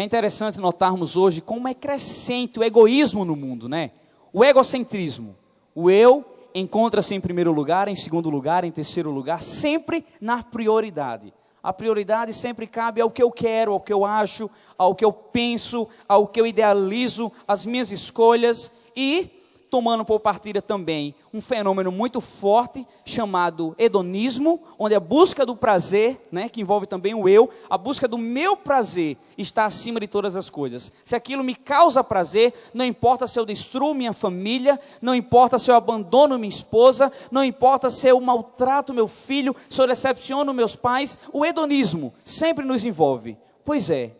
interessante notarmos hoje como é crescente o egoísmo no mundo, né? O egocentrismo. O eu encontra-se em primeiro lugar, em segundo lugar, em terceiro lugar, sempre na prioridade. A prioridade sempre cabe ao que eu quero, ao que eu acho, ao que eu penso, ao que eu idealizo, as minhas escolhas e tomando por partida também um fenômeno muito forte chamado hedonismo, onde a busca do prazer, né, que envolve também o eu, a busca do meu prazer está acima de todas as coisas. Se aquilo me causa prazer, não importa se eu destruo minha família, não importa se eu abandono minha esposa, não importa se eu maltrato meu filho, se eu decepciono meus pais, o hedonismo sempre nos envolve. Pois é,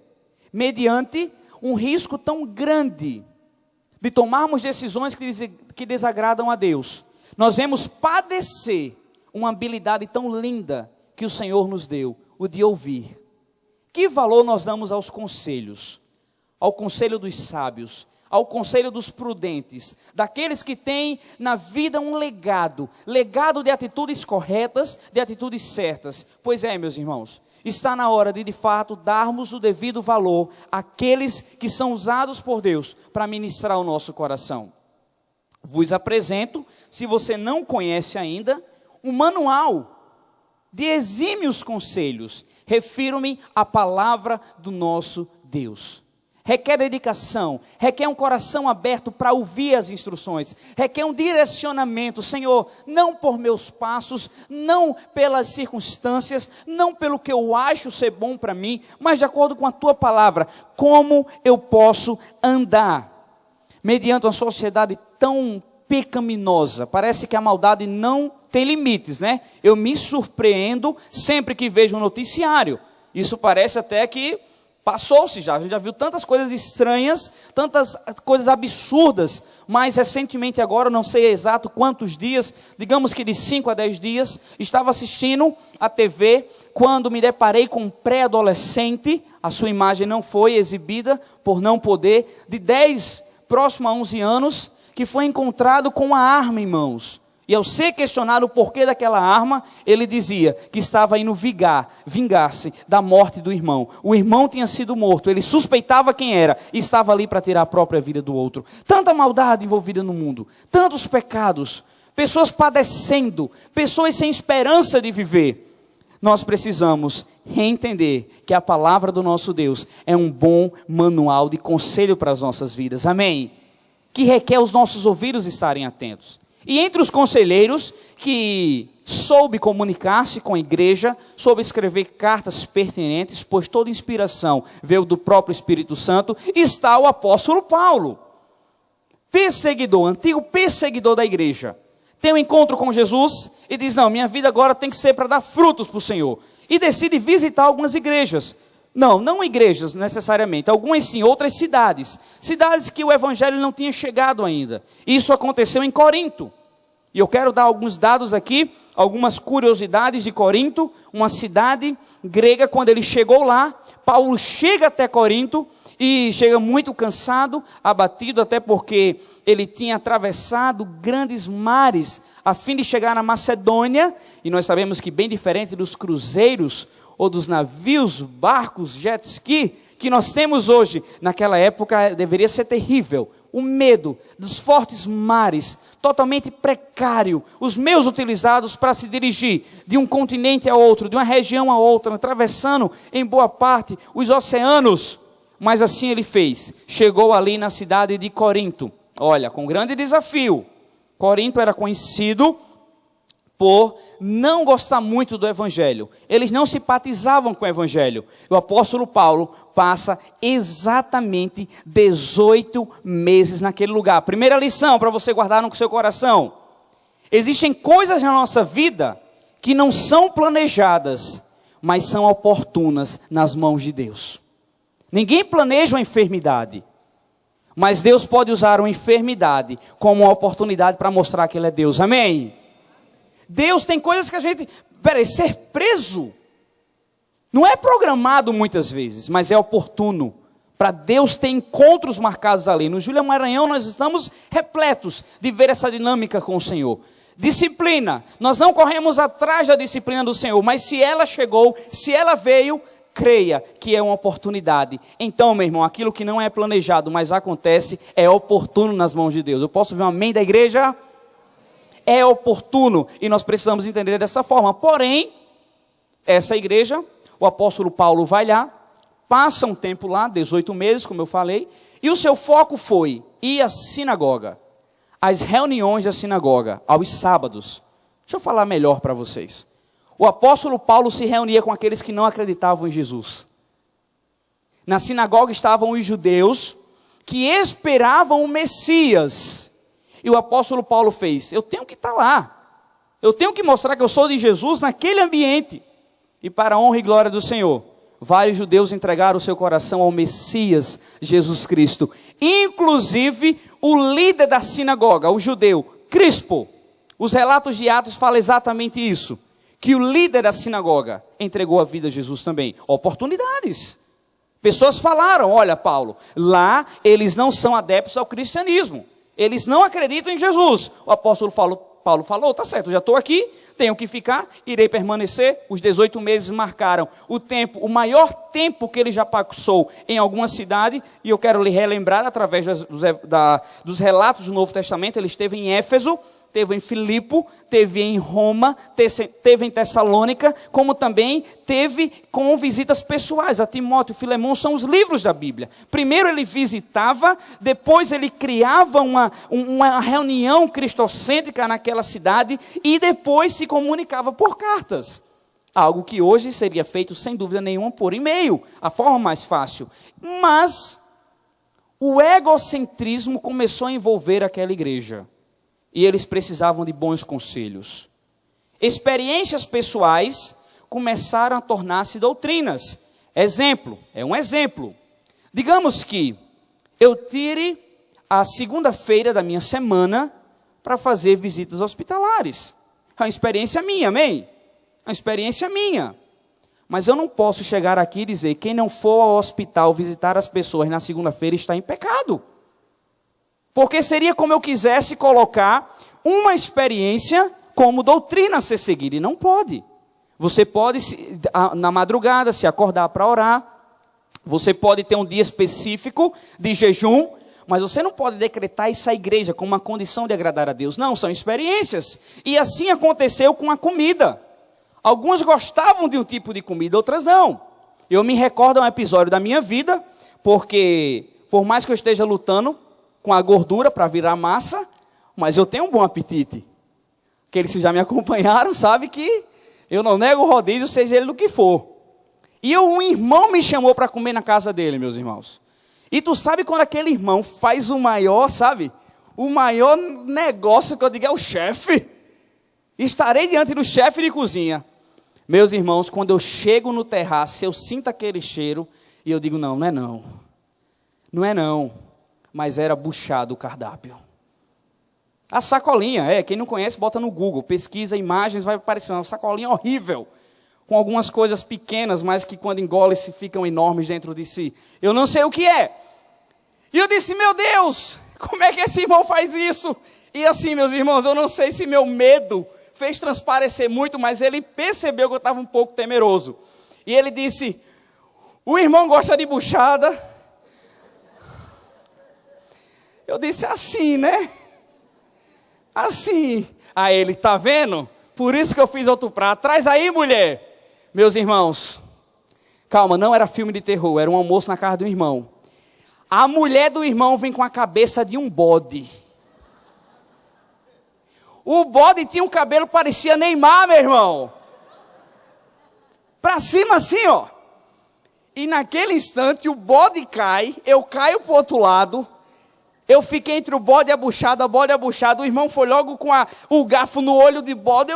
mediante um risco tão grande de tomarmos decisões que desagradam a Deus, nós vemos padecer uma habilidade tão linda que o Senhor nos deu, o de ouvir. Que valor nós damos aos conselhos? Ao conselho dos sábios, ao conselho dos prudentes, daqueles que têm na vida um legado de atitudes corretas, de atitudes certas. Pois é, meus irmãos, está na hora de fato, darmos o devido valor àqueles que são usados por Deus para ministrar o nosso coração. Vos apresento, se você não conhece ainda, um manual de exímios conselhos. Refiro-me à palavra do nosso Deus. Requer dedicação, requer um coração aberto para ouvir as instruções, requer um direcionamento, Senhor, não por meus passos, não pelas circunstâncias, não pelo que eu acho ser bom para mim, mas de acordo com a Tua palavra, como eu posso andar? Mediante uma sociedade tão pecaminosa, parece que a maldade não tem limites, né? Eu me surpreendo sempre que vejo um noticiário, isso parece até que passou-se já, a gente já viu tantas coisas estranhas, tantas coisas absurdas, mas recentemente agora, não sei exato quantos dias, digamos que de 5 a 10 dias, estava assistindo a TV, quando me deparei com um pré-adolescente, a sua imagem não foi exibida, por não poder, de 10, próximo a 11 anos, que foi encontrado com uma arma em mãos. E ao ser questionado o porquê daquela arma, ele dizia que estava indo vingar-se da morte do irmão. O irmão tinha sido morto, ele suspeitava quem era e estava ali para tirar a própria vida do outro. Tanta maldade envolvida no mundo, tantos pecados, pessoas padecendo, pessoas sem esperança de viver. Nós precisamos reentender que a palavra do nosso Deus é um bom manual de conselho para as nossas vidas. Amém? Que requer os nossos ouvidos estarem atentos. E entre os conselheiros que soube comunicar-se com a igreja, soube escrever cartas pertinentes, pois toda inspiração veio do próprio Espírito Santo, está o apóstolo Paulo, perseguidor, antigo perseguidor da igreja. Tem um encontro com Jesus e diz, não, minha vida agora tem que ser para dar frutos para o Senhor. E decide visitar algumas igrejas. Não igrejas necessariamente, algumas sim, outras cidades. Cidades que o evangelho não tinha chegado ainda. Isso aconteceu em Corinto. E eu quero dar alguns dados aqui, algumas curiosidades de Corinto, uma cidade grega. Quando ele chegou lá, Paulo chega até Corinto e chega muito cansado, abatido, até porque ele tinha atravessado grandes mares a fim de chegar na Macedônia. E nós sabemos que bem diferente dos cruzeiros, ou dos navios, barcos, jet ski, que nós temos hoje, naquela época deveria ser terrível. O medo dos fortes mares, totalmente precário, os meios utilizados para se dirigir de um continente a outro, de uma região a outra, atravessando em boa parte os oceanos. Mas assim ele fez, chegou ali na cidade de Corinto, olha, com grande desafio. Corinto era conhecido por não gostar muito do evangelho. Eles não simpatizavam com o evangelho. O apóstolo Paulo passa exatamente 18 meses naquele lugar. Primeira lição para você guardar no seu coração. Existem coisas na nossa vida que não são planejadas, mas são oportunas nas mãos de Deus. Ninguém planeja uma enfermidade, mas Deus pode usar uma enfermidade como uma oportunidade para mostrar que Ele é Deus. Amém? Deus tem coisas que a gente... ser preso não é programado muitas vezes, mas é oportuno. Para Deus ter encontros marcados ali. No Júlia Maranhão nós estamos repletos de ver essa dinâmica com o Senhor. Disciplina. Nós não corremos atrás da disciplina do Senhor, mas se ela chegou, se ela veio, creia que é uma oportunidade. Então, meu irmão, aquilo que não é planejado, mas acontece, é oportuno nas mãos de Deus. Eu posso ver um amém da igreja? É oportuno, e nós precisamos entender dessa forma. Porém, essa igreja, o apóstolo Paulo vai lá, passa um tempo lá, 18 meses, como eu falei, e o seu foco foi ir à sinagoga, às reuniões da sinagoga, aos sábados. Deixa eu falar melhor para vocês. O apóstolo Paulo se reunia com aqueles que não acreditavam em Jesus. Na sinagoga estavam os judeus que esperavam o Messias. E o apóstolo Paulo fez: eu tenho que estar lá. Eu tenho que mostrar que eu sou de Jesus naquele ambiente. E para a honra e glória do Senhor, vários judeus entregaram o seu coração ao Messias Jesus Cristo. Inclusive o líder da sinagoga, o judeu, Crispo. Os relatos de Atos falam exatamente isso. Que o líder da sinagoga entregou a vida a Jesus também. Oportunidades. Pessoas falaram: olha, Paulo, lá eles não são adeptos ao cristianismo. Eles não acreditam em Jesus. O apóstolo Paulo falou: tá certo, já estou aqui, tenho que ficar, irei permanecer. Os 18 meses marcaram o tempo, o maior tempo que ele já passou em alguma cidade. E eu quero lhe relembrar, através dos relatos do Novo Testamento, ele esteve em Éfeso, teve em Filipe, teve em Roma, teve em Tessalônica, como também teve com visitas pessoais a Timóteo, Filemão. São os livros da Bíblia. Primeiro ele visitava, depois ele criava uma reunião cristocêntrica naquela cidade, e depois se comunicava por cartas. Algo que hoje seria feito, sem dúvida nenhuma, por e-mail, a forma mais fácil. Mas o egocentrismo começou a envolver aquela igreja. E eles precisavam de bons conselhos. Experiências pessoais começaram a tornar-se doutrinas. Exemplo, é um exemplo. Digamos que eu tire a segunda-feira da minha semana para fazer visitas hospitalares. É uma experiência minha, amém? É uma experiência minha. Mas eu não posso chegar aqui e dizer: quem não for ao hospital visitar as pessoas na segunda-feira está em pecado. Porque seria como eu quisesse colocar uma experiência como doutrina a ser seguida, e não pode. Você pode, na madrugada, se acordar para orar, você pode ter um dia específico de jejum, mas você não pode decretar isso à igreja como uma condição de agradar a Deus. Não, são experiências. E assim aconteceu com a comida. Alguns gostavam de um tipo de comida, outras não. Eu me recordo um episódio da minha vida, porque por mais que eu esteja lutando com a gordura para virar massa, mas eu tenho um bom apetite. Aqueles que já me acompanharam sabem que eu não nego o rodízio, seja ele do que for. E um irmão me chamou para comer na casa dele, meus irmãos. E tu sabe quando aquele irmão faz o maior, sabe? O maior negócio que eu digo é o chefe. Estarei diante do chefe de cozinha. Meus irmãos, quando eu chego no terraço, eu sinto aquele cheiro e eu digo: não, não é não. Não é não. Mas era buchado o cardápio. A sacolinha, quem não conhece, bota no Google, pesquisa imagens, vai aparecer uma sacolinha horrível, com algumas coisas pequenas, mas que quando engole se ficam enormes dentro de si. Eu não sei o que é. E eu disse: meu Deus, como é que esse irmão faz isso? E assim, meus irmãos, eu não sei se meu medo fez transparecer muito, mas ele percebeu que eu estava um pouco temeroso. E ele disse: o irmão gosta de buchada. Eu disse: assim, né? Assim. Aí ele: tá vendo? Por isso que eu fiz outro prato. Traz aí, mulher. Meus irmãos, calma, não era filme de terror, era um almoço na casa do irmão. A mulher do irmão vem com a cabeça de um bode. O bode tinha um cabelo, parecia Neymar, meu irmão. Pra cima assim, ó. E naquele instante o bode cai, eu caio pro outro lado. Eu fiquei entre o bode e a buchada, o irmão foi logo com o garfo no olho de bode,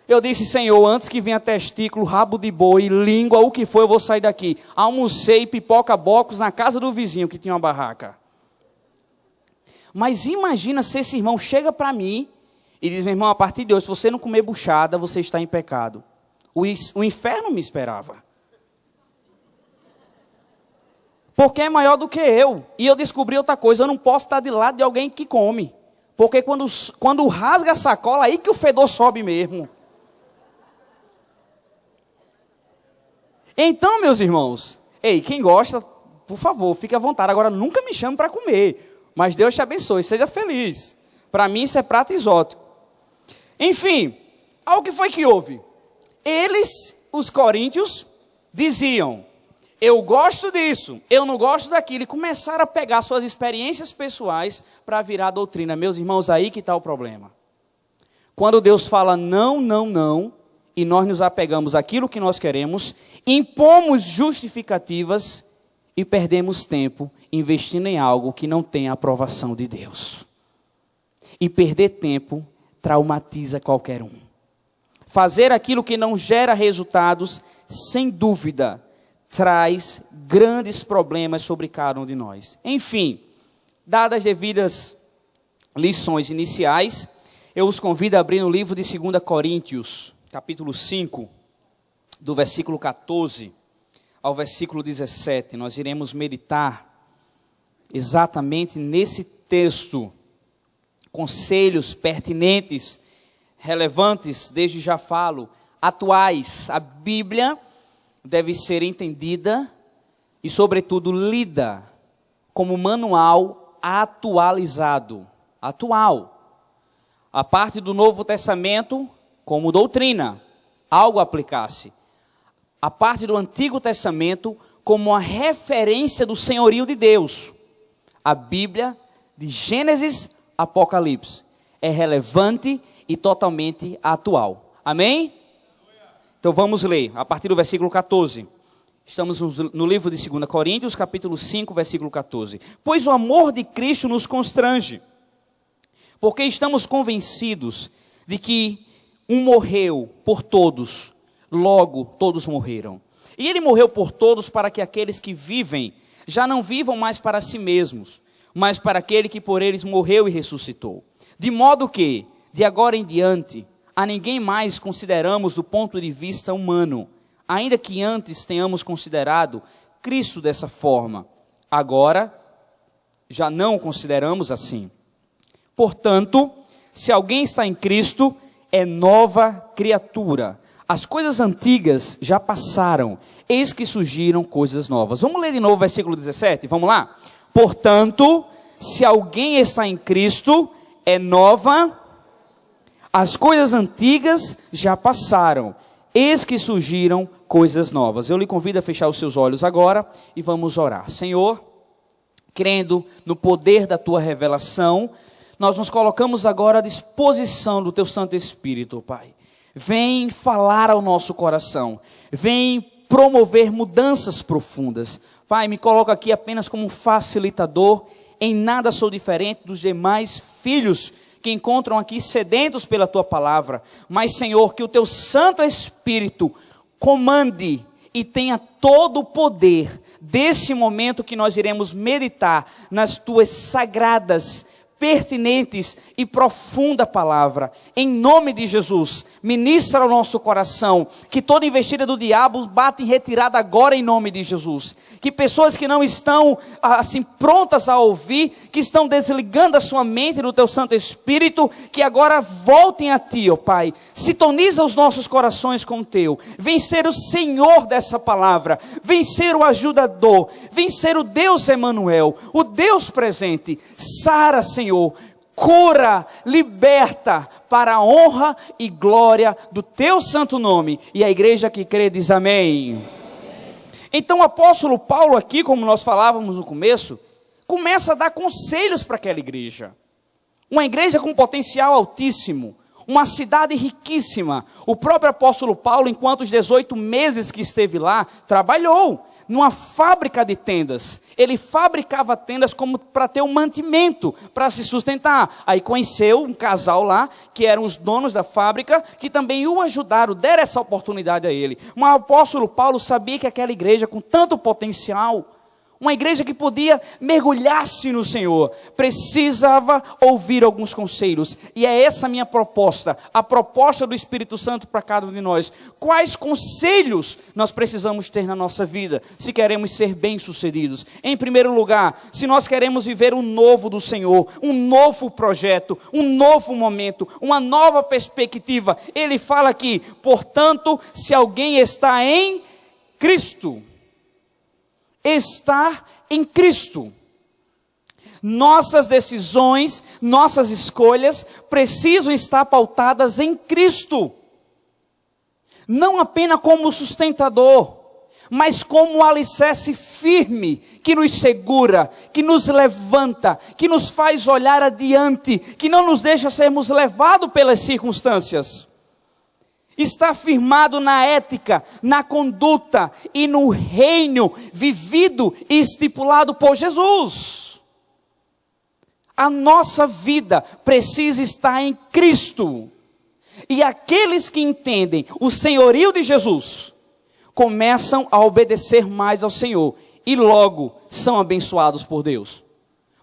eu disse: Senhor, antes que venha testículo, rabo de boi, língua, o que for, eu vou sair daqui. Almocei pipoca bocos na casa do vizinho que tinha uma barraca. Mas imagina se esse irmão chega para mim e diz: meu irmão, a partir de hoje, se você não comer buchada, você está em pecado. O inferno me esperava. Porque é maior do que eu. E eu descobri outra coisa: eu não posso estar de lado de alguém que come. Porque quando rasga a sacola, aí que o fedor sobe mesmo. Então, meus irmãos, ei, quem gosta, por favor, fique à vontade. Agora, nunca me chame para comer, mas Deus te abençoe, seja feliz. Para mim, isso é prato exótico. Enfim, o que foi que houve? Eles, os coríntios, diziam: eu gosto disso, eu não gosto daquilo, e começaram a pegar suas experiências pessoais para virar doutrina. Meus irmãos, aí que está o problema. Quando Deus fala não, não, não, e nós nos apegamos àquilo que nós queremos, impomos justificativas e perdemos tempo investindo em algo que não tem a aprovação de Deus. E perder tempo traumatiza qualquer um. Fazer aquilo que não gera resultados, sem dúvida, traz grandes problemas sobre cada um de nós. Enfim, dadas as devidas lições iniciais, eu os convido a abrir no livro de 2 Coríntios, capítulo 5, do versículo 14 ao versículo 17. Nós iremos meditar exatamente nesse texto, conselhos pertinentes, relevantes, desde já falo, atuais. A Bíblia deve ser entendida e, sobretudo, lida como manual atualizado, atual. A parte do Novo Testamento como doutrina, algo a aplicar-se. A parte do Antigo Testamento como uma referência do senhorio de Deus. A Bíblia, de Gênesis a Apocalipse, é relevante e totalmente atual. Amém? Então vamos ler, a partir do versículo 14. Estamos no livro de 2 Coríntios, capítulo 5, versículo 14. Pois o amor de Cristo nos constrange, porque estamos convencidos de que um morreu por todos, logo todos morreram. E ele morreu por todos para que aqueles que vivem já não vivam mais para si mesmos, mas para aquele que por eles morreu e ressuscitou. De modo que, de agora em diante, a ninguém mais consideramos do ponto de vista humano, ainda que antes tenhamos considerado Cristo dessa forma. Agora, já não o consideramos assim. Portanto, se alguém está em Cristo, é nova criatura. As coisas antigas já passaram, eis que surgiram coisas novas. Vamos ler de novo o versículo 17, vamos lá? Portanto, se alguém está em Cristo, é nova. As coisas antigas já passaram, eis que surgiram coisas novas. Eu lhe convido a fechar os seus olhos agora e vamos orar. Senhor, crendo no poder da tua revelação, nós nos colocamos agora à disposição do teu Santo Espírito, Pai. Vem falar ao nosso coração, vem promover mudanças profundas. Pai, me coloco aqui apenas como um facilitador, em nada sou diferente dos demais filhos que encontram aqui sedentos pela tua palavra. Mas, Senhor, que o teu Santo Espírito comande e tenha todo o poder desse momento que nós iremos meditar nas tuas sagradas, pertinentes e profunda palavra. Em nome de Jesus, ministra ao nosso coração, que toda investida do diabo bata em retirada agora em nome de Jesus. Que pessoas que não estão assim prontas a ouvir, que estão desligando a sua mente no teu Santo Espírito, que agora voltem a ti, ó Pai. Sintoniza os nossos corações com o teu. Vem ser o Senhor dessa palavra, vem ser o ajudador, vem ser o Deus Emanuel, o Deus presente. Sara, Senhor, cura, liberta, para a honra e glória do teu santo nome. E a igreja que crê diz amém. Então o apóstolo Paulo aqui, como nós falávamos no começo, começa a dar conselhos para aquela igreja. Uma igreja com potencial altíssimo, uma cidade riquíssima. O próprio apóstolo Paulo, enquanto os 18 meses que esteve lá, trabalhou numa fábrica de tendas. Ele fabricava tendas como para ter um mantimento, para se sustentar. Aí conheceu um casal lá, que eram os donos da fábrica, que também o ajudaram, deram essa oportunidade a ele. Mas o apóstolo Paulo sabia que aquela igreja com tanto potencial, uma igreja que podia mergulhar-se no Senhor, precisava ouvir alguns conselhos. E é essa a minha proposta, a proposta do Espírito Santo para cada um de nós. Quais conselhos nós precisamos ter na nossa vida, se queremos ser bem-sucedidos? Em primeiro lugar, se nós queremos viver o novo do Senhor, um novo projeto, um novo momento, uma nova perspectiva. Ele fala aqui, portanto, se alguém está em Cristo. Estar em Cristo. Nossas decisões, nossas escolhas precisam estar pautadas em Cristo. Não apenas como sustentador, mas como um alicerce firme, que nos segura, que nos levanta, que nos faz olhar adiante, que não nos deixa sermos levados pelas circunstâncias. Está firmado na ética, na conduta e no reino vivido e estipulado por Jesus. A nossa vida precisa estar em Cristo. E aqueles que entendem o senhorio de Jesus, começam a obedecer mais ao Senhor, e logo são abençoados por Deus.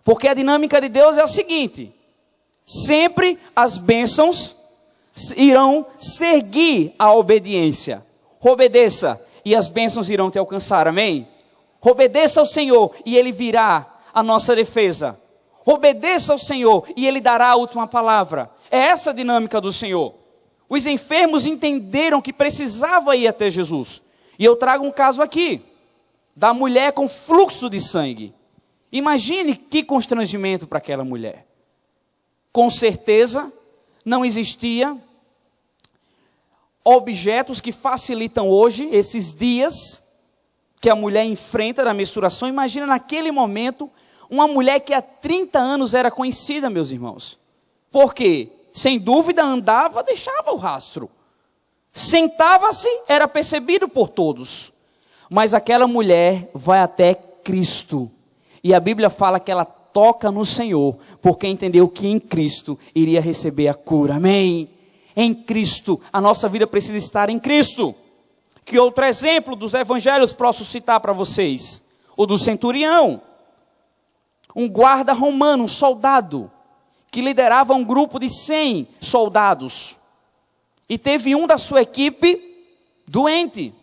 Porque a dinâmica de Deus é a seguinte: sempre as bênçãos irão seguir a obediência. Obedeça e as bênçãos irão te alcançar, amém? Obedeça ao Senhor e Ele virá a nossa defesa. Obedeça ao Senhor e Ele dará a última palavra. É essa a dinâmica do Senhor. Os enfermos entenderam que precisava ir até Jesus. E eu trago um caso aqui, da mulher com fluxo de sangue. Imagine que constrangimento para aquela mulher. Com certeza, não existia objetos que facilitam hoje, esses dias, que a mulher enfrenta da menstruação. Imagina naquele momento, uma mulher que há 30 anos era conhecida, meus irmãos. Por quê? Sem dúvida andava, deixava o rastro. Sentava-se, era percebido por todos. Mas aquela mulher vai até Cristo. E a Bíblia fala que ela toca no Senhor, porque entendeu que em Cristo iria receber a cura. Amém? Em Cristo, a nossa vida precisa estar em Cristo. Que outro exemplo dos evangelhos posso citar para vocês? O do centurião. Um guarda romano, um soldado, que liderava um grupo de 100 soldados. E teve um da sua equipe doente.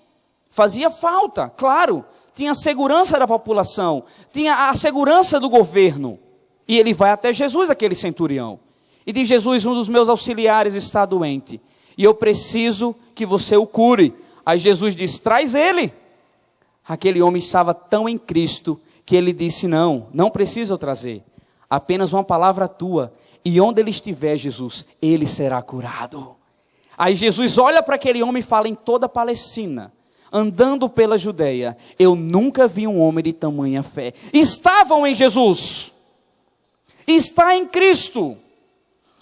Fazia falta, claro. Tinha a segurança da população. Tinha a segurança do governo. E ele vai até Jesus, aquele centurião. E diz: Jesus, um dos meus auxiliares está doente. E eu preciso que você o cure. Aí Jesus diz: traz ele. Aquele homem estava tão em Cristo que ele disse: não precisa eu trazer. Apenas uma palavra tua. E onde ele estiver, Jesus, ele será curado. Aí Jesus olha para aquele homem e fala: em toda a Palestina, andando pela Judeia, eu nunca vi um homem de tamanha fé. Estavam em Jesus. Está em Cristo.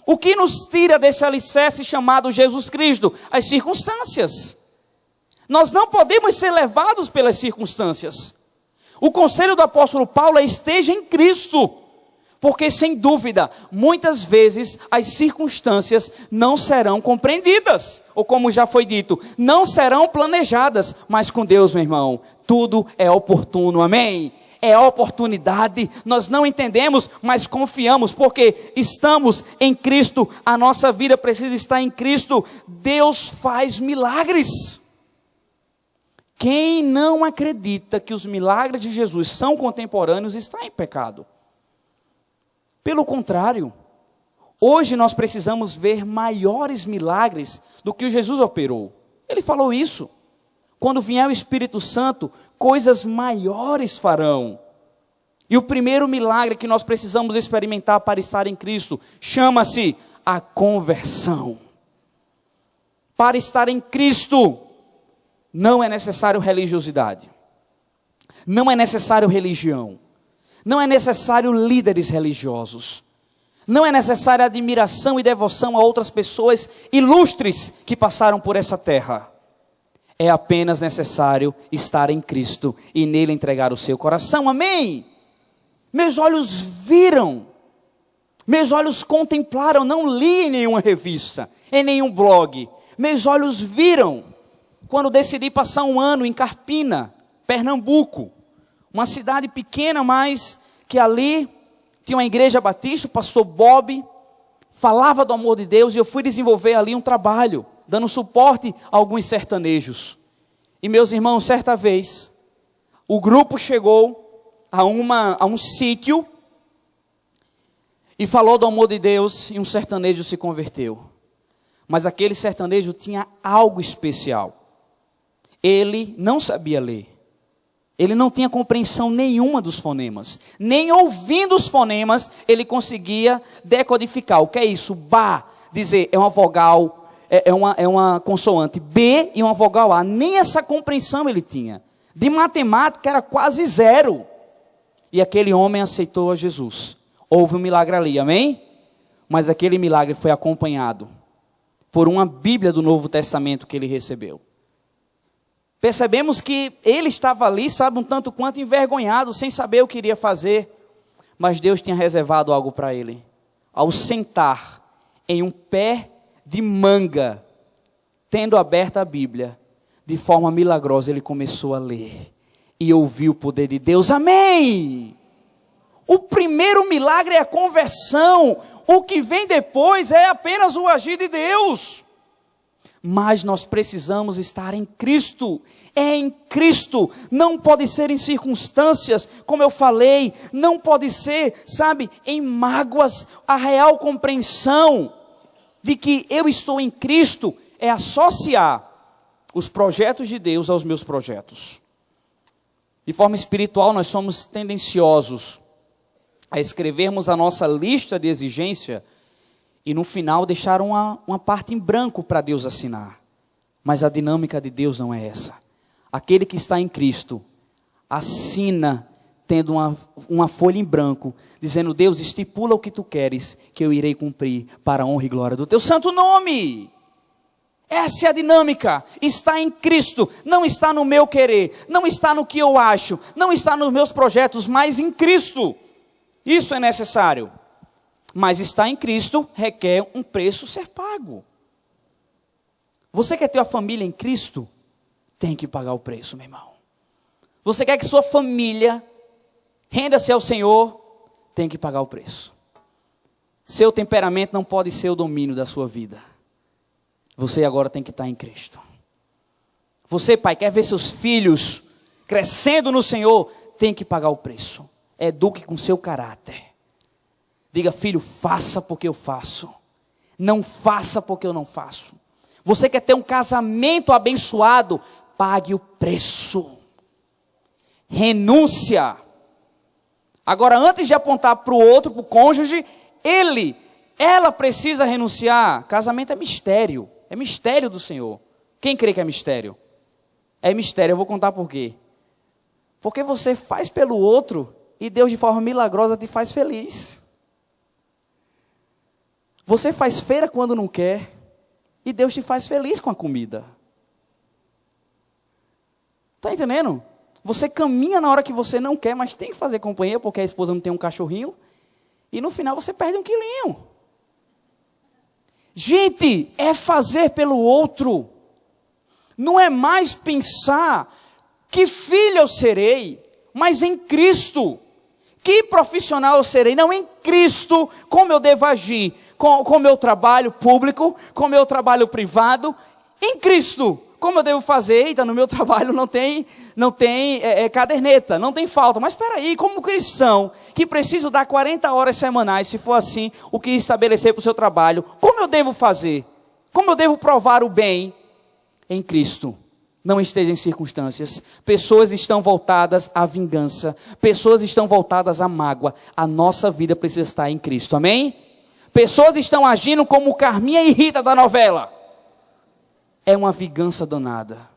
O que nos tira desse alicerce chamado Jesus Cristo? As circunstâncias. Nós não podemos ser levados pelas circunstâncias. O conselho do apóstolo Paulo é: esteja em Cristo. Porque, sem dúvida, muitas vezes as circunstâncias não serão compreendidas. Ou como já foi dito, não serão planejadas. Mas com Deus, meu irmão, tudo é oportuno, amém? É oportunidade. Nós não entendemos, mas confiamos, porque estamos em Cristo. A nossa vida precisa estar em Cristo. Deus faz milagres. Quem não acredita que os milagres de Jesus são contemporâneos está em pecado. Pelo contrário, hoje nós precisamos ver maiores milagres do que o Jesus operou. Ele falou isso. Quando vier o Espírito Santo, coisas maiores farão. E o primeiro milagre que nós precisamos experimentar para estar em Cristo chama-se a conversão. Para estar em Cristo, não é necessário religiosidade. Não é necessário religião. Não é necessário líderes religiosos. Não é necessária admiração e devoção a outras pessoas ilustres que passaram por essa terra. É apenas necessário estar em Cristo e nele entregar o seu coração. Amém? Meus olhos viram. Meus olhos contemplaram. Não li em nenhuma revista, em nenhum blog. Meus olhos viram quando decidi passar um ano em Carpina, Pernambuco. Uma cidade pequena, mas que ali tinha uma igreja batista. O pastor Bob falava do amor de Deus, e eu fui desenvolver ali um trabalho, dando suporte a alguns sertanejos. E meus irmãos, certa vez, o grupo chegou a um sítio e falou do amor de Deus, e um sertanejo se converteu. Mas aquele sertanejo tinha algo especial. ele não sabia ler. Ele não tinha compreensão nenhuma dos fonemas. Nem ouvindo os fonemas, ele conseguia decodificar. O que é isso? Ba, dizer, é uma vogal, é uma consoante B e uma vogal A. Nem essa compreensão ele tinha. De matemática era quase zero. E aquele homem aceitou a Jesus. Houve um milagre ali, amém? Mas aquele milagre foi acompanhado por uma Bíblia do Novo Testamento que ele recebeu. Percebemos que ele estava ali, sabe, um tanto quanto envergonhado, sem saber o que iria fazer. Mas Deus tinha reservado algo para ele. Ao sentar em um pé de manga, tendo aberta a Bíblia, de forma milagrosa ele começou a ler. E ouviu o poder de Deus, amém! O primeiro milagre é a conversão. O que vem depois é apenas o agir de Deus. Mas nós precisamos estar em Cristo. É em Cristo. Não pode ser em circunstâncias, como eu falei. Não pode ser, sabe, em mágoas. A real compreensão de que eu estou em Cristo é associar os projetos de Deus aos meus projetos. De forma espiritual, nós somos tendenciosos a escrevermos a nossa lista de exigência e no final deixar uma parte em branco para Deus assinar. Mas a dinâmica de Deus não é essa. Aquele que está em Cristo assina tendo uma folha em branco, dizendo, Deus, estipula o que tu queres, que eu irei cumprir para a honra e glória do teu santo nome. Essa é a dinâmica. Está em Cristo, não está no meu querer, não está no que eu acho, não está nos meus projetos, mas em Cristo. Isso é necessário. Mas estar em Cristo requer um preço ser pago. Você quer ter a família em Cristo? Tem que pagar o preço, meu irmão. Você quer que sua família renda-se ao Senhor? Tem que pagar o preço. Seu temperamento não pode ser o domínio da sua vida. Você agora tem que estar em Cristo. Você, pai, quer ver seus filhos crescendo no Senhor? Tem que pagar o preço. Eduque com seu caráter. Diga, filho, faça porque eu faço. Não faça porque eu não faço. Você quer ter um casamento abençoado? Pague o preço. Renúncia. Agora, antes de apontar para o outro, para o cônjuge, ela precisa renunciar. Casamento é mistério. É mistério do Senhor. Quem crê que é mistério? É mistério, eu vou contar por quê. Porque você faz pelo outro e Deus de forma milagrosa te faz feliz. Você faz feira quando não quer e Deus te faz feliz com a comida. Está entendendo? Você caminha na hora que você não quer, mas tem que fazer companhia porque a esposa não tem um cachorrinho e no final você perde um quilinho. Gente, é fazer pelo outro. Não é mais pensar que filho eu serei, mas em Cristo. Que profissional eu serei? Não, em Cristo, como eu devo agir com o meu trabalho público, com o meu trabalho privado, em Cristo. Como eu devo fazer? Eita, no meu trabalho não tem caderneta, não tem falta. Mas espera aí, como cristão, que preciso dar 40 horas semanais, se for assim, o que estabelecer para o seu trabalho, como eu devo fazer? Como eu devo provar o bem? Em Cristo. Não esteja em circunstâncias. Pessoas estão voltadas à vingança. Pessoas estão voltadas à mágoa. A nossa vida precisa estar em Cristo. Amém? Pessoas estão agindo como Carminha e Rita da novela. É uma vingança danada.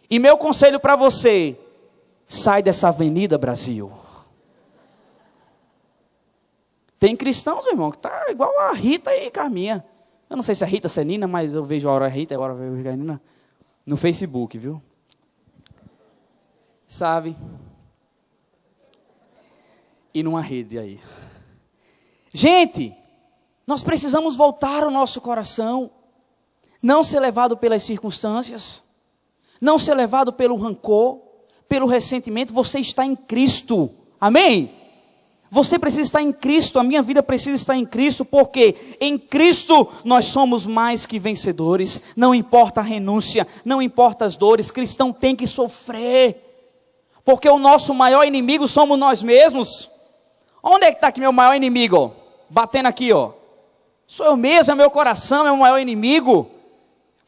E meu conselho para você: sai dessa avenida, Brasil. Tem cristãos, meu irmão, que tá igual a Rita e Carminha. Eu não sei se é Rita, se é Nina, mas eu vejo a hora Rita, a hora eu vejo a Nina. No Facebook, viu? Sabe? E numa rede aí. Gente, nós precisamos voltar o nosso coração. Não ser levado pelas circunstâncias. Não ser levado pelo rancor, pelo ressentimento. Você está em Cristo. Amém? Você precisa estar em Cristo, a minha vida precisa estar em Cristo, porque em Cristo nós somos mais que vencedores. Não importa a renúncia, não importa as dores, cristão tem que sofrer, porque o nosso maior inimigo somos nós mesmos. Onde é que está aqui meu maior inimigo? Batendo aqui, ó. Sou eu mesmo, é meu coração, é o maior inimigo.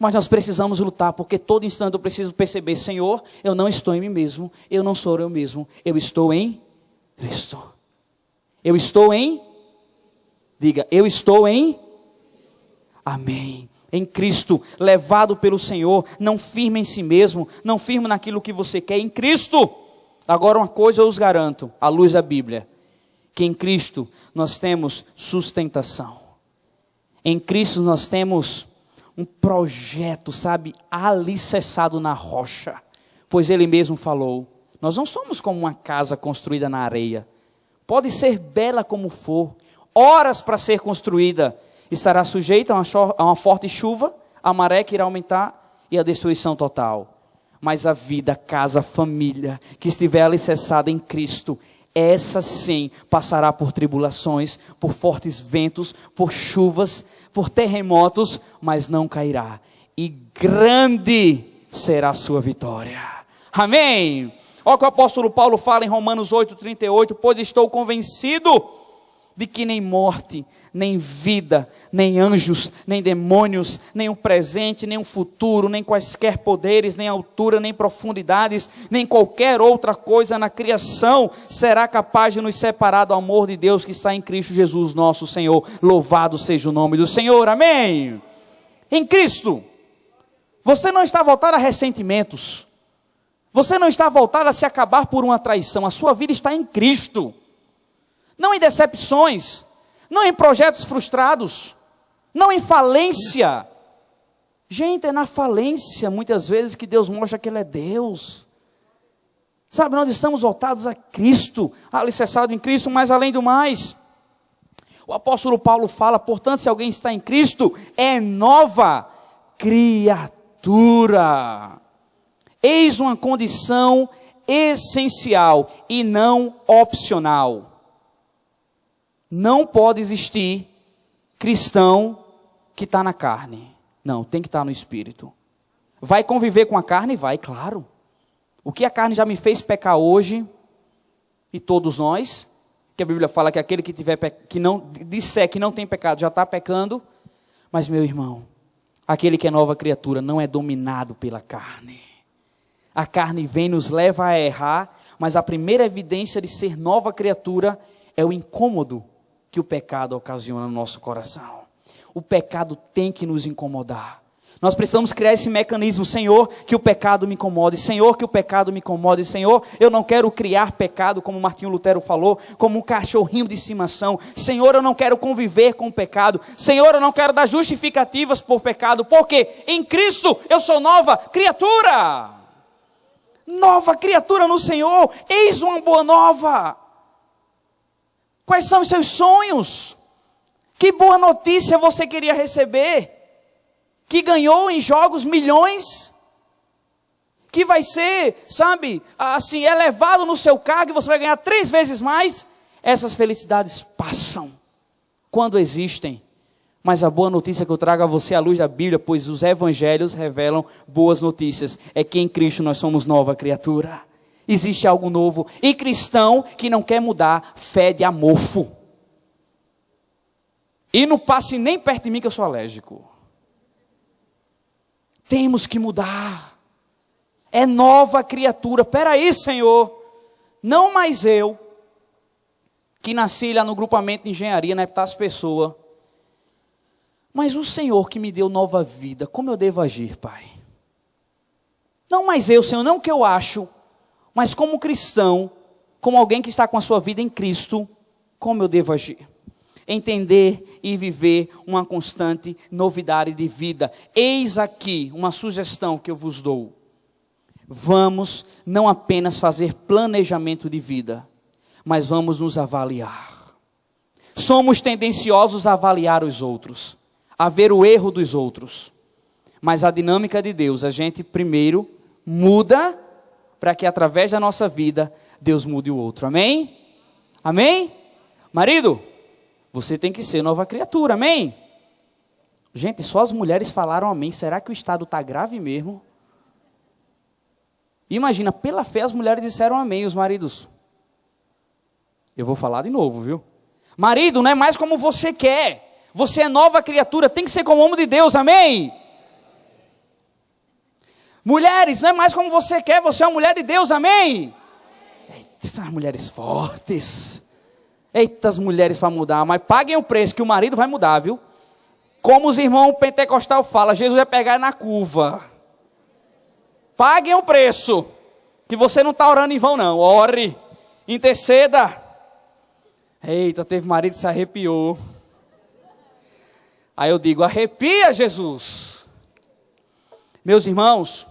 Mas nós precisamos lutar, porque todo instante eu preciso perceber: Senhor, eu não estou em mim mesmo, eu não sou eu mesmo, eu estou em Cristo. Eu estou em, diga, eu estou em, amém, em Cristo, levado pelo Senhor, não firme em si mesmo, não firme naquilo que você quer, em Cristo. Agora uma coisa eu os garanto, à luz da Bíblia, que em Cristo nós temos sustentação, em Cristo nós temos um projeto, sabe, alicerçado na rocha, pois Ele mesmo falou, nós não somos como uma casa construída na areia, pode ser bela como for, horas para ser construída, estará sujeita a uma forte chuva, a maré que irá aumentar e a destruição total. Mas a vida, a casa, a família que estiver alicerçada em Cristo, essa sim passará por tribulações, por fortes ventos, por chuvas, por terremotos, mas não cairá. E grande será a sua vitória. Amém? Olha o que o apóstolo Paulo fala em Romanos 8:38, pois estou convencido de que nem morte, nem vida, nem anjos, nem demônios, nem o presente, nem o futuro, nem quaisquer poderes, nem altura, nem profundidades, nem qualquer outra coisa na criação será capaz de nos separar do amor de Deus que está em Cristo Jesus nosso Senhor. Louvado seja o nome do Senhor, amém? Em Cristo, você não está voltado a ressentimentos, você não está voltado a se acabar por uma traição, a sua vida está em Cristo. Não em decepções, não em projetos frustrados, não em falência. Gente, é na falência muitas vezes que Deus mostra que Ele é Deus. Sabe, nós estamos voltados a Cristo, alicerçado em Cristo, mas além do mais, o apóstolo Paulo fala, portanto, se alguém está em Cristo, é nova criatura. Eis uma condição essencial e não opcional. Não pode existir cristão que está na carne. Não, tem que estar no Espírito. Vai conviver com a carne? Vai, claro. O que a carne já me fez pecar hoje, e todos nós, que a Bíblia fala que aquele que disser que não tem pecado, já está pecando. Mas meu irmão, aquele que é nova criatura não é dominado pela carne. A carne vem, nos leva a errar, mas a primeira evidência de ser nova criatura é o incômodo que o pecado ocasiona no nosso coração. O pecado tem que nos incomodar. Nós precisamos criar esse mecanismo. Senhor, que o pecado me incomode. Senhor, que o pecado me incomode. Senhor, eu não quero criar pecado, como Martinho Lutero falou, como um cachorrinho de estimação. Senhor, eu não quero conviver com o pecado. Senhor, eu não quero dar justificativas por pecado, porque em Cristo eu sou nova criatura. Nova criatura no Senhor. Eis uma boa nova. Quais são os seus sonhos? Que boa notícia você queria receber? Que ganhou em jogos milhões? Que vai ser, sabe, assim, elevado no seu cargo e você vai ganhar 3 vezes mais? Essas felicidades passam quando existem. Mas a boa notícia que eu trago a você à luz da Bíblia, pois os evangelhos revelam boas notícias, é que em Cristo nós somos nova criatura. Existe algo novo. E cristão que não quer mudar, fede a mofo. E não passe nem perto de mim que eu sou alérgico. Temos que mudar. É nova criatura. Peraí, Senhor. Não mais eu, que nasci lá no grupamento de engenharia, na Epitácio Pessoa. Mas o Senhor que me deu nova vida, como eu devo agir, Pai? Não mais eu, Senhor, não o que eu acho, mas como cristão, como alguém que está com a sua vida em Cristo, como eu devo agir? Entender e viver uma constante novidade de vida. Eis aqui uma sugestão que eu vos dou. Vamos não apenas fazer planejamento de vida, mas vamos nos avaliar. Somos tendenciosos a avaliar os outros, a ver o erro dos outros. Mas a dinâmica de Deus, a gente primeiro muda, para que através da nossa vida, Deus mude o outro. Amém? Amém? Marido, você tem que ser nova criatura, amém? Gente, só as mulheres falaram amém. Será que o estado está grave mesmo? Imagina, pela fé as mulheres disseram amém, os maridos. Eu vou falar de novo, viu? Marido, não é mais como você quer. Você é nova criatura, tem que ser como homem de Deus, amém? Mulheres, não é mais como você quer, você é uma mulher de Deus, amém? Eita, são as mulheres fortes. Eita, as mulheres para mudar, mas paguem o preço que o marido vai mudar, viu? Como os irmãos pentecostal falam, Jesus vai pegar na curva. Paguem o preço, que você não está orando em vão não, ore, interceda. Eita, teve marido que se arrepiou. Aí eu digo, arrepia Jesus. Meus irmãos,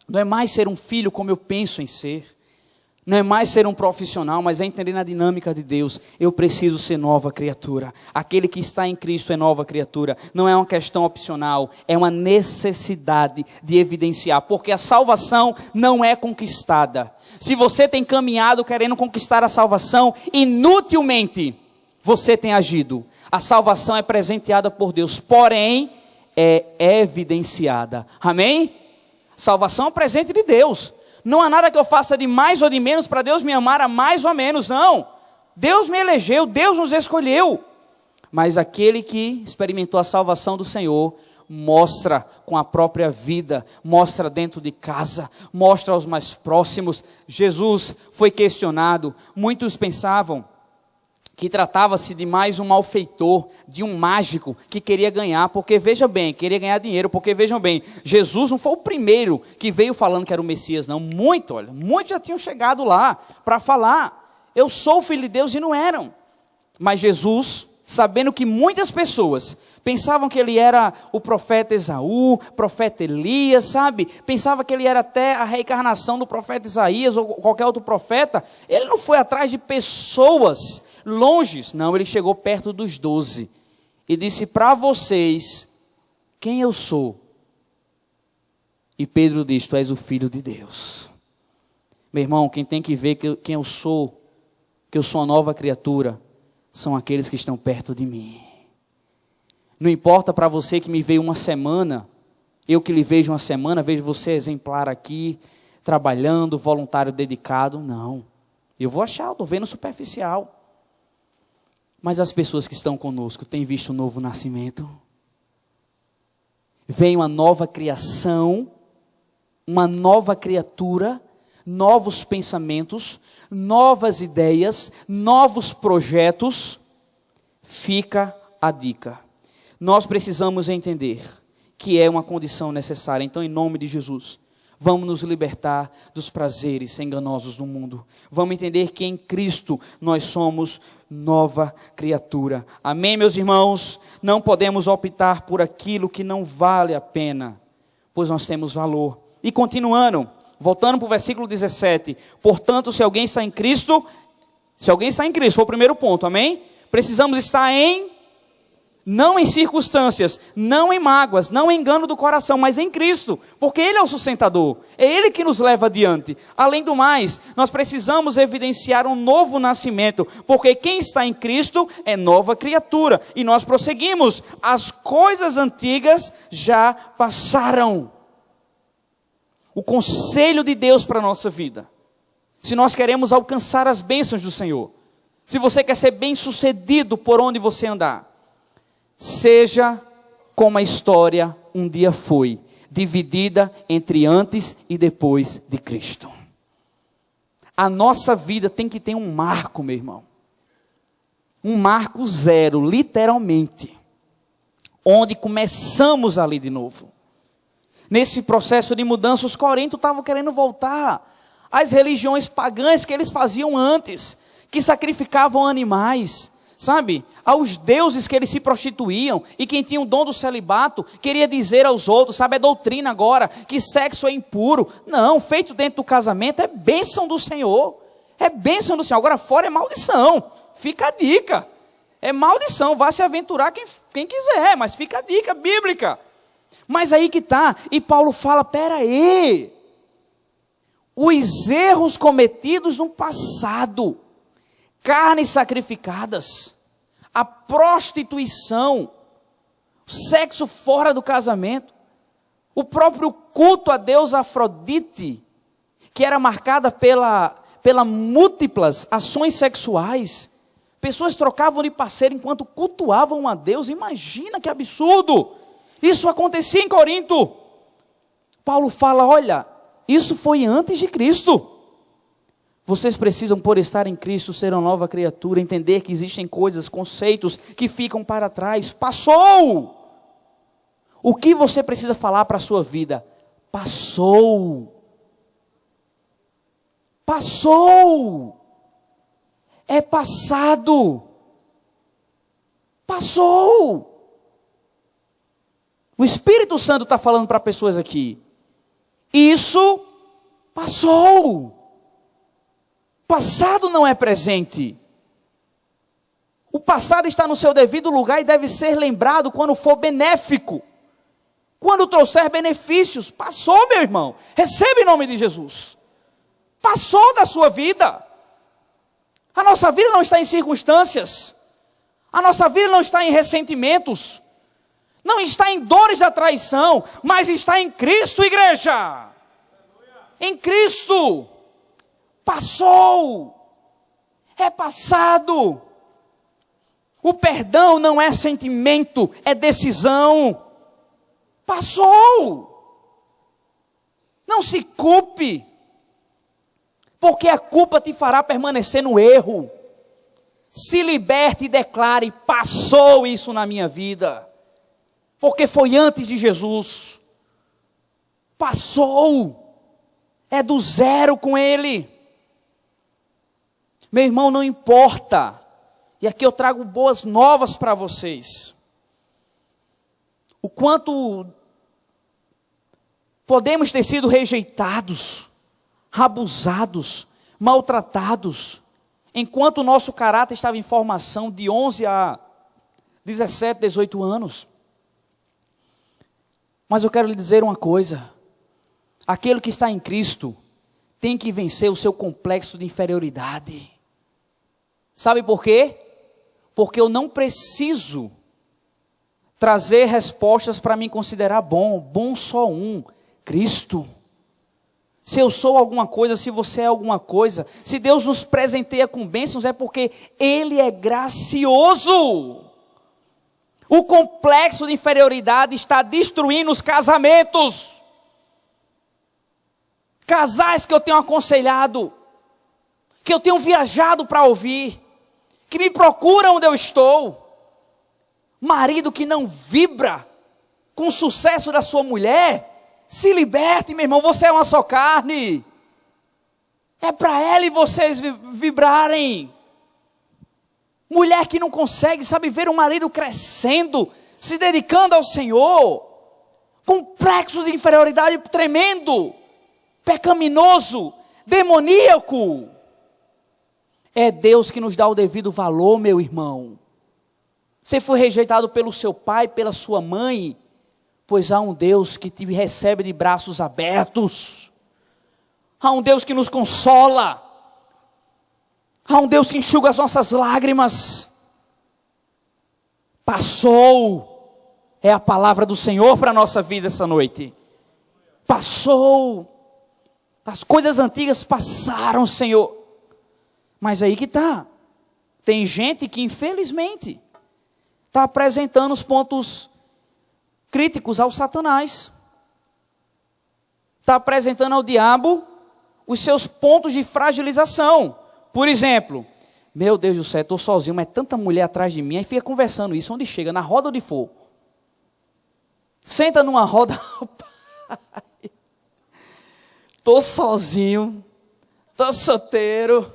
não é mais ser um filho como eu penso em ser. Não é mais ser um profissional, mas é entender na dinâmica de Deus. Eu preciso ser nova criatura. Aquele que está em Cristo é nova criatura. Não é uma questão opcional, é uma necessidade de evidenciar. Porque a salvação não é conquistada. Se você tem caminhado querendo conquistar a salvação, inutilmente você tem agido. A salvação é presenteada por Deus, porém é evidenciada. Amém? Salvação é um presente de Deus. Não há nada que eu faça de mais ou de menos para Deus me amar a mais ou menos, não. Deus me elegeu, Deus nos escolheu. Mas aquele que experimentou a salvação do Senhor, mostra com a própria vida, mostra dentro de casa, mostra aos mais próximos. Jesus foi questionado, muitos pensavam que tratava-se de mais um malfeitor, de um mágico que queria ganhar, porque veja bem, queria ganhar dinheiro, porque vejam bem, Jesus não foi o primeiro que veio falando que era o Messias, não, muitos já tinham chegado lá para falar, eu sou o Filho de Deus e não eram, mas Jesus, sabendo que muitas pessoas pensavam que ele era o profeta Esaú, profeta Elias, sabe? Pensava que ele era até a reencarnação do profeta Isaías ou qualquer outro profeta. Ele não foi atrás de pessoas longes, não, ele chegou perto dos 12 e disse para vocês quem eu sou. E Pedro disse, tu és o Filho de Deus. Meu irmão, quem tem que ver quem eu sou, que eu sou uma nova criatura, são aqueles que estão perto de mim. Não importa para você que me veio uma semana, eu que lhe vejo uma semana, vejo você exemplar aqui, trabalhando, voluntário dedicado, não. Eu vou achar, eu estou vendo superficial. Mas as pessoas que estão conosco têm visto um novo nascimento? Vem uma nova criação, uma nova criatura, novos pensamentos, novas ideias, novos projetos. Fica a dica. Nós precisamos entender que é uma condição necessária. Então, em nome de Jesus, vamos nos libertar dos prazeres enganosos do mundo. Vamos entender que em Cristo nós somos nova criatura. Amém, meus irmãos? Não podemos optar por aquilo que não vale a pena, pois nós temos valor. E continuando, voltando para o versículo 17. Portanto, se alguém está em Cristo, foi o primeiro ponto, amém? Precisamos estar não em circunstâncias, não em mágoas, não em engano do coração, mas em Cristo, porque Ele é o sustentador, é Ele que nos leva adiante. Além do mais, nós precisamos evidenciar um novo nascimento, porque quem está em Cristo é nova criatura, e nós prosseguimos, as coisas antigas já passaram. O conselho de Deus para a nossa vida, se nós queremos alcançar as bênçãos do Senhor, se você quer ser bem sucedido por onde você andar, seja como a história um dia foi, dividida entre antes e depois de Cristo. A nossa vida tem que ter um marco, meu irmão. Um marco zero, literalmente. Onde começamos ali de novo. Nesse processo de mudança, os coríntios estavam querendo voltar às religiões pagãs que eles faziam antes, que sacrificavam animais, sabe, aos deuses que eles se prostituíam, e quem tinha o dom do celibato, queria dizer aos outros, sabe, é doutrina agora, que sexo é impuro. Não, feito dentro do casamento é bênção do Senhor, agora fora é maldição, fica a dica, é maldição, vá se aventurar quem quiser, mas fica a dica bíblica. Mas aí que está, e Paulo fala, peraí, os erros cometidos no passado, carnes sacrificadas, a prostituição, o sexo fora do casamento, o próprio culto a Deus Afrodite, que era marcada pela múltiplas ações sexuais, pessoas trocavam de parceiro enquanto cultuavam a Deus, imagina que absurdo, isso acontecia em Corinto. Paulo fala, olha, isso foi antes de Cristo. Vocês precisam, por estar em Cristo, ser uma nova criatura, entender que existem coisas, conceitos que ficam para trás. Passou! O que você precisa falar para a sua vida? Passou! Passou! É passado! Passou! O Espírito Santo está falando para pessoas aqui. Isso passou! Passado não é presente. O passado está no seu devido lugar e deve ser lembrado quando for benéfico. Quando trouxer benefícios. Passou, meu irmão. Receba em nome de Jesus. Passou da sua vida. A nossa vida não está em circunstâncias. A nossa vida não está em ressentimentos. Não está em dores da traição. Mas está em Cristo, igreja. Em Cristo. Passou. É passado. O perdão não é sentimento, é decisão. Passou. Não se culpe, porque a culpa te fará permanecer no erro. Se liberte e declare, passou isso na minha vida, porque foi antes de Jesus. Passou. É do zero com Ele. Meu irmão, não importa. E aqui eu trago boas novas para vocês. O quanto podemos ter sido rejeitados, abusados, maltratados, enquanto o nosso caráter estava em formação de 11 a 17, 18 anos. Mas eu quero lhe dizer uma coisa. Aquele que está em Cristo tem que vencer o seu complexo de inferioridade. Sabe por quê? Porque eu não preciso trazer respostas para me considerar bom. Bom só um, Cristo. Se eu sou alguma coisa, se você é alguma coisa, se Deus nos presenteia com bênçãos, é porque Ele é gracioso. O complexo de inferioridade está destruindo os casamentos. Casais que eu tenho aconselhado, que eu tenho viajado para ouvir, que me procuram onde eu estou. Marido que não vibra com o sucesso da sua mulher, se liberte, meu irmão, você é uma só carne. É para ela e vocês vibrarem. Mulher que não consegue, sabe, ver o marido crescendo, se dedicando ao Senhor. Complexo de inferioridade tremendo, pecaminoso, demoníaco. É Deus que nos dá o devido valor, meu irmão. Você foi rejeitado pelo seu pai, pela sua mãe, pois há um Deus que te recebe de braços abertos. Há um Deus que nos consola. Há um Deus que enxuga as nossas lágrimas. Passou. É a palavra do Senhor para a nossa vida essa noite. Passou. As coisas antigas passaram, Senhor. Mas aí que está. Tem gente que infelizmente está apresentando os pontos críticos ao Satanás. Está apresentando ao diabo os seus pontos de fragilização. Por exemplo, meu Deus do céu, estou sozinho, mas tanta mulher atrás de mim, aí fica conversando isso, onde chega, na roda onde for. Senta numa roda, estou sozinho, estou solteiro.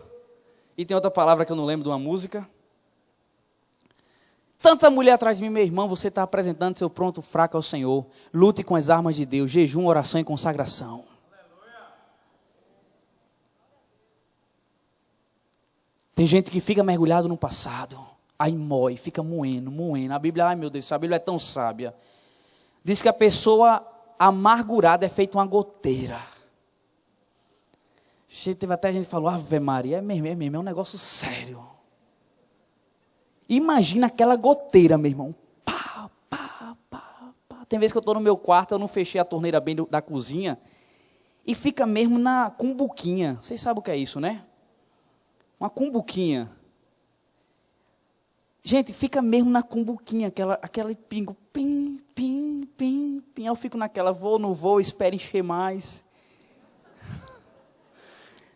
E tem outra palavra que eu não lembro de uma música. Tanta mulher atrás de mim, meu irmão, você está apresentando seu pronto fraco ao Senhor. Lute com as armas de Deus, jejum, oração e consagração. Tem gente que fica mergulhado no passado, aí mói, fica moendo. A Bíblia, ai meu Deus, a Bíblia é tão sábia. Diz que a pessoa amargurada é feita uma goteira. Teve até gente que falou, Ave Maria, é mesmo, é um negócio sério. Imagina aquela goteira, meu irmão. Pá, pá, pá, pá. Tem vezes que eu estou no meu quarto, eu não fechei a torneira bem da cozinha, e fica mesmo na cumbuquinha. Vocês sabem o que é isso, né? Uma cumbuquinha. Gente, fica mesmo na cumbuquinha, aquele pingo, pim, pim, pim, pim. Eu fico naquela, vou, não vou, espero encher mais.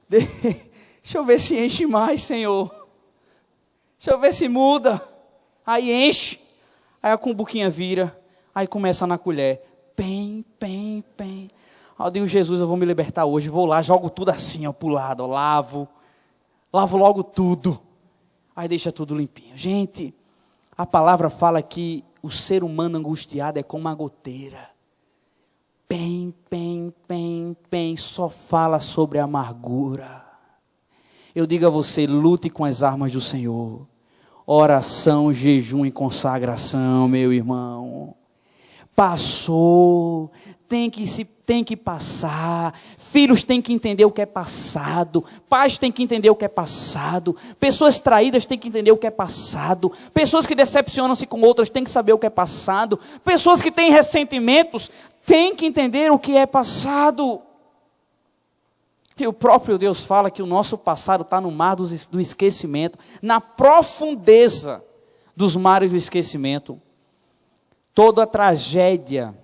Deixa eu ver se enche mais, Senhor. Deixa eu ver se muda. Aí enche. Aí a cumbuquinha vira. Aí começa na colher. Pem, pem, pem. Aí eu digo, Jesus, eu vou me libertar hoje. Vou lá, jogo tudo assim, ó, pro lado. Lavo logo tudo. Aí deixa tudo limpinho. Gente, a palavra fala que o ser humano angustiado é como uma goteira. Pem, pem, pem, pem. Só fala sobre amargura. Eu digo a você, lute com as armas do Senhor. Oração, jejum e consagração, meu irmão. Passou, tem que passar. Filhos têm que entender o que é passado. Pais têm que entender o que é passado. Pessoas traídas têm que entender o que é passado. Pessoas que decepcionam-se com outras têm que saber o que é passado. Pessoas que têm ressentimentos têm que entender o que é passado. E o próprio Deus fala que o nosso passado está no mar do esquecimento, na profundeza dos mares do esquecimento. Toda a tragédia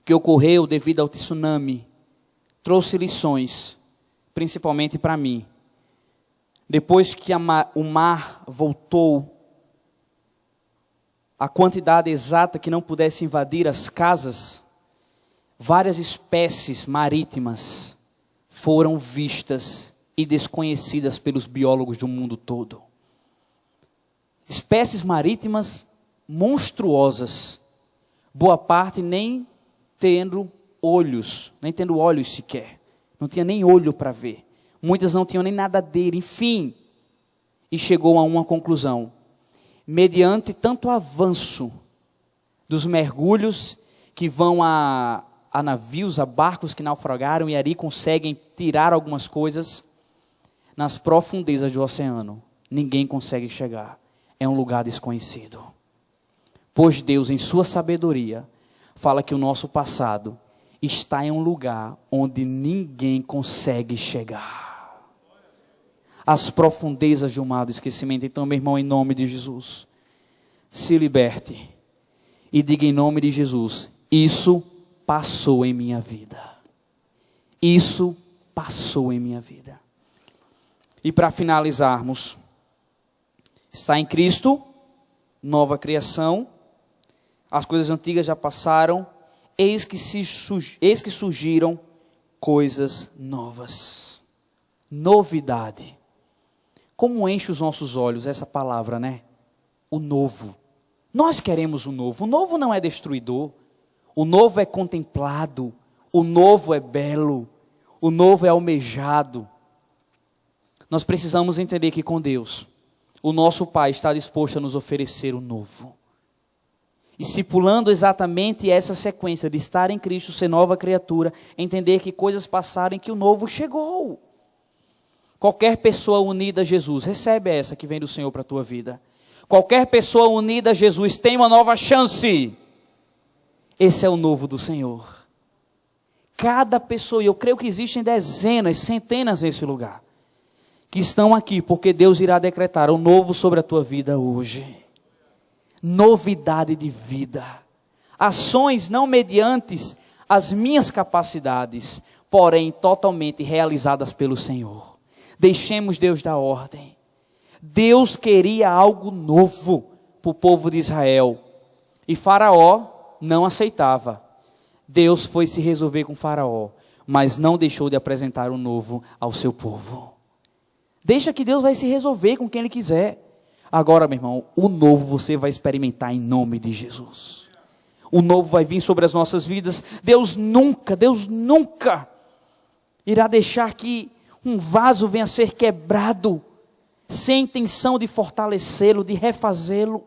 que ocorreu devido ao tsunami trouxe lições, principalmente para mim. Depois que o mar voltou, a quantidade exata que não pudesse invadir as casas, várias espécies marítimas foram vistas e desconhecidas pelos biólogos do mundo todo. Espécies marítimas monstruosas, boa parte nem tendo olhos sequer. Não tinha nem olho para ver. Muitas não tinham nem nadadeira, enfim. E chegou a uma conclusão. Mediante tanto avanço dos mergulhos que vão a navios, a barcos que naufragaram e ali conseguem tirar algumas coisas, nas profundezas do oceano, ninguém consegue chegar. É um lugar desconhecido. Pois Deus, em sua sabedoria, fala que o nosso passado está em um lugar onde ninguém consegue chegar. As profundezas do mar do esquecimento. Então, meu irmão, em nome de Jesus, se liberte e diga em nome de Jesus, isso passou em minha vida. Isso passou em minha vida. E para finalizarmos, está em Cristo, nova criação, as coisas antigas já passaram, eis que surgiram coisas novas. Novidade. Como enche os nossos olhos essa palavra, né? O novo. Nós queremos o novo. O novo não é destruidor. O novo é contemplado. O novo é belo. O novo é almejado. Nós precisamos entender que com Deus, o nosso Pai está disposto a nos oferecer o novo. Estipulando exatamente essa sequência de estar em Cristo, ser nova criatura, entender que coisas passaram e que o novo chegou. Qualquer pessoa unida a Jesus, recebe essa que vem do Senhor para a tua vida. Qualquer pessoa unida a Jesus tem uma nova chance. Esse é o novo do Senhor. Cada pessoa, e eu creio que existem dezenas, centenas nesse lugar, que estão aqui porque Deus irá decretar o novo sobre a tua vida hoje. Novidade de vida. Ações não mediante as minhas capacidades, porém totalmente realizadas pelo Senhor. Deixemos Deus dar ordem. Deus queria algo novo para o povo de Israel. E Faraó não aceitava. Deus foi se resolver com Faraó, mas não deixou de apresentar o novo ao seu povo. Deixa que Deus vai se resolver com quem Ele quiser. Agora, meu irmão, o novo você vai experimentar em nome de Jesus. O novo vai vir sobre as nossas vidas. Deus nunca irá deixar que um vaso venha a ser quebrado, sem intenção de fortalecê-lo, de refazê-lo.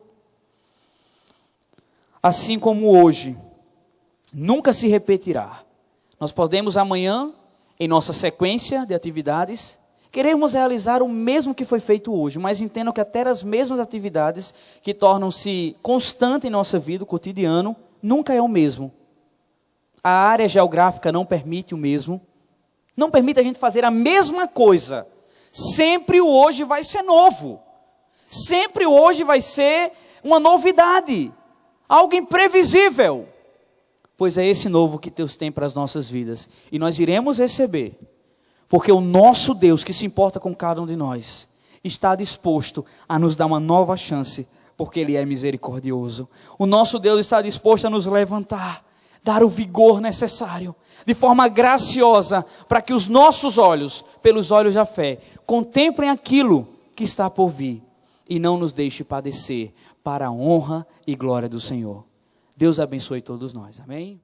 Assim como hoje, nunca se repetirá. Nós podemos amanhã, em nossa sequência de atividades, queremos realizar o mesmo que foi feito hoje, mas entendam que até as mesmas atividades que tornam-se constantes em nossa vida, o cotidiano, nunca é o mesmo. A área geográfica não permite o mesmo. Não permite a gente fazer a mesma coisa. Sempre o hoje vai ser novo. Sempre o hoje vai ser uma novidade. Algo imprevisível. pois é esse novo que Deus tem para as nossas vidas. E nós iremos receber, porque o nosso Deus, que se importa com cada um de nós, está disposto a nos dar uma nova chance, porque Ele é misericordioso. O nosso Deus está disposto a nos levantar, dar o vigor necessário, de forma graciosa, para que os nossos olhos, pelos olhos da fé, contemplem aquilo que está por vir, e não nos deixe padecer, para a honra e glória do Senhor. Deus abençoe todos nós, amém?